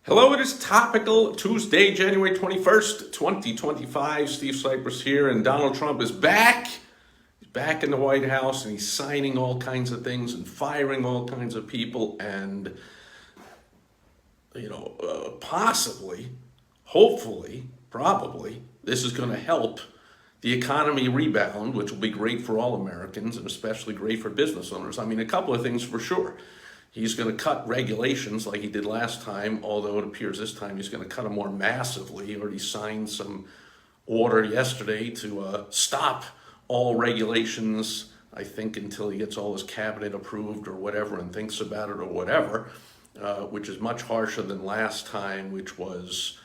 Hello, it is Topical Tuesday, January 21st, 2025. Steve Sipress here, and Donald Trump is back. He's back in the White House, and he's signing all kinds of things and firing all kinds of people. And, possibly, hopefully, probably, this is going to help the economy rebound, which will be great for all Americans and especially great for business owners. I mean, a couple of things for sure. He's going to cut regulations like he did last time, although it appears this time he's going to cut them more massively. He already signed some order yesterday to stop all regulations, I think, until he gets all his cabinet approved or whatever and thinks about it or whatever, which is much harsher than last time, which was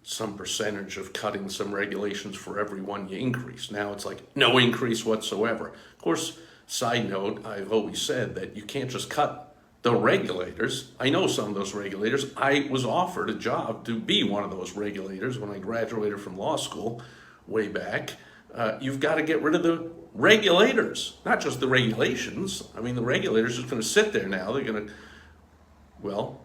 some percentage of cutting some regulations for every one you increase. Now it's like no increase whatsoever. Of course, side note, I've always said that you can't just cut the regulators. I know some of those regulators. I was offered a job to be one of those regulators when I graduated from law school way back. You've got to get rid of the regulators, not just the regulations. I mean, the regulators are just going to sit there now. They're going to, well,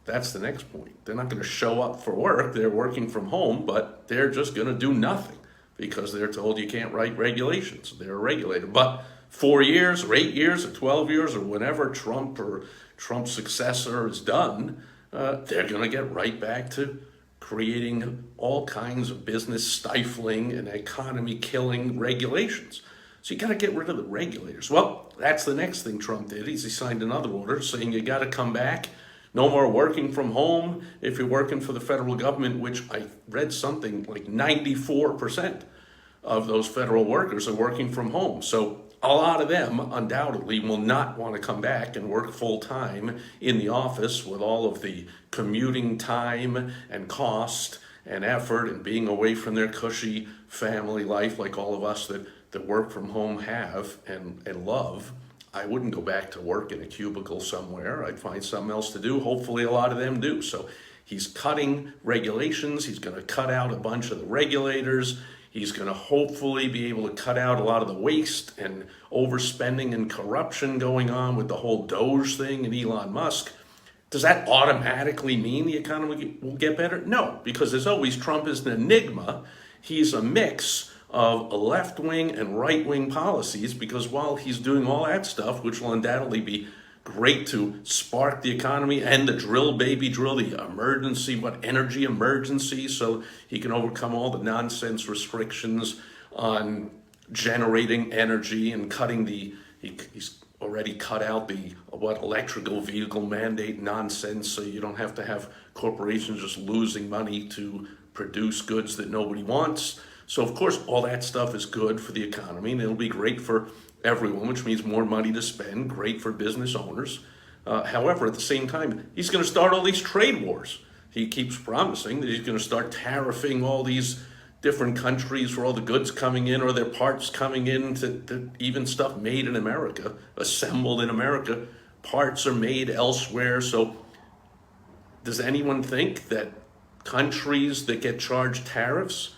that's the next point. They're not going to show up for work. They're working from home, but they're just going to do nothing because they're told you can't write regulations. They're a regulator. But 4 years or 8 years or 12 years or whenever Trump or Trump's successor is done, they're going to get right back to creating all kinds of business stifling and economy killing regulations. So you got to get rid of the regulators. Well, that's the next thing Trump did. He signed another order saying you got to come back. No more working from home if you're working for the federal government, which I read something like 94% of those federal workers are working from home. So a lot of them undoubtedly will not want to come back and work full time in the office with all of the commuting time and cost and effort and being away from their cushy family life like all of us that work from home have and love. I wouldn't go back to work in a cubicle somewhere. I'd find something else to do. Hopefully a lot of them do. So he's cutting regulations. He's going to cut out a bunch of the regulators. He's going to hopefully be able to cut out a lot of the waste and overspending and corruption going on with the whole Doge thing and Elon Musk. Does that automatically mean the economy will get better? No, because as always, Trump is an enigma. He's a mix of left-wing and right-wing policies, because while he's doing all that stuff, which will undoubtedly be great to spark the economy and the drill, the emergency, energy emergency, so he can overcome all the nonsense restrictions on generating energy and cutting he's already cut out the electrical vehicle mandate nonsense, so you don't have to have corporations just losing money to produce goods that nobody wants. So of course all that stuff is good for the economy, and it'll be great for everyone, which means more money to spend, great for business owners. However, at the same time, he's going to start all these trade wars. He keeps promising that he's going to start tariffing all these different countries for all the goods coming in or their parts coming in, to even stuff made in America, assembled in America. Parts are made elsewhere. So does anyone think that countries that get charged tariffs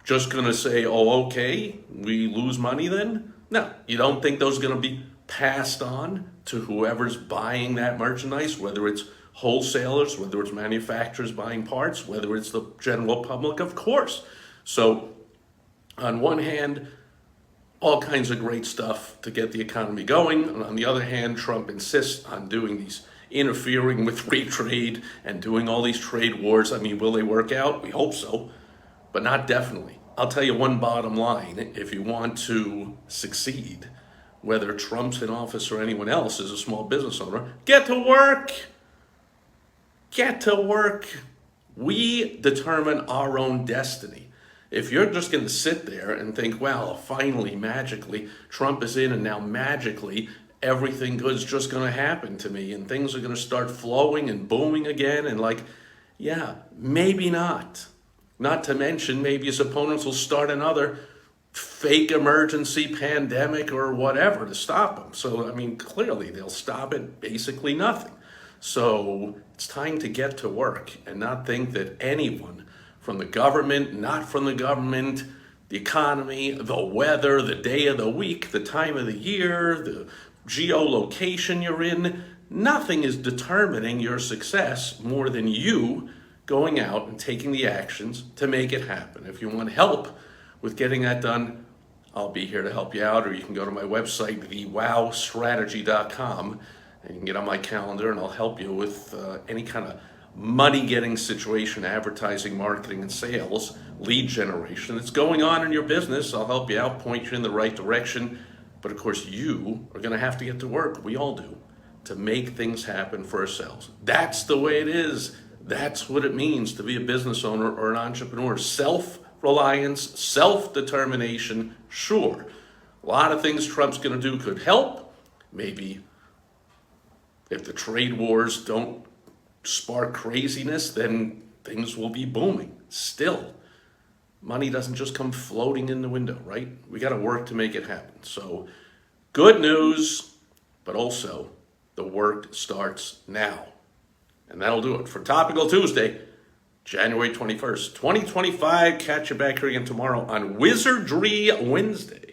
just going to say, oh, okay, we lose money then? No, you don't think those are going to be passed on to whoever's buying that merchandise, whether it's wholesalers, whether it's manufacturers buying parts, whether it's the general public? Of course. So on one hand, all kinds of great stuff to get the economy going. And on the other hand, Trump insists on doing these, interfering with free trade and doing all these trade wars. I mean, will they work out? We hope so, but not definitely. I'll tell you one bottom line. If you want to succeed, whether Trump's in office or anyone else is a small business owner, get to work. Get to work. We determine our own destiny. If you're just going to sit there and think, well, finally, magically, Trump is in and now magically everything good's just going to happen to me and things are going to start flowing and booming again, and yeah, maybe not. Not to mention, maybe his opponents will start another fake emergency pandemic or whatever to stop him. So, I mean, clearly they'll stop at basically nothing. So it's time to get to work and not think that anyone from the government, not from the government, the economy, the weather, the day of the week, the time of the year, the geolocation you're in, nothing is determining your success more than you going out and taking the actions to make it happen. If you want help with getting that done, I'll be here to help you out, or you can go to my website, thewowstrategy.com, and you can get on my calendar and I'll help you with any kind of money-getting situation, advertising, marketing, and sales, lead generation that's going on in your business. I'll help you out, point you in the right direction. But of course, you are going to have to get to work. We all do, to make things happen for ourselves. That's the way it is. That's what it means to be a business owner or an entrepreneur. Self-reliance, self-determination, sure. A lot of things Trump's going to do could help. Maybe if the trade wars don't spark craziness, then things will be booming. Still, money doesn't just come floating in the window, right? We got to work to make it happen. So, good news, but also the work starts now. And that'll do it for Topical Tuesday, January 21st, 2025. Catch you back here again tomorrow on Wizardry Wednesday.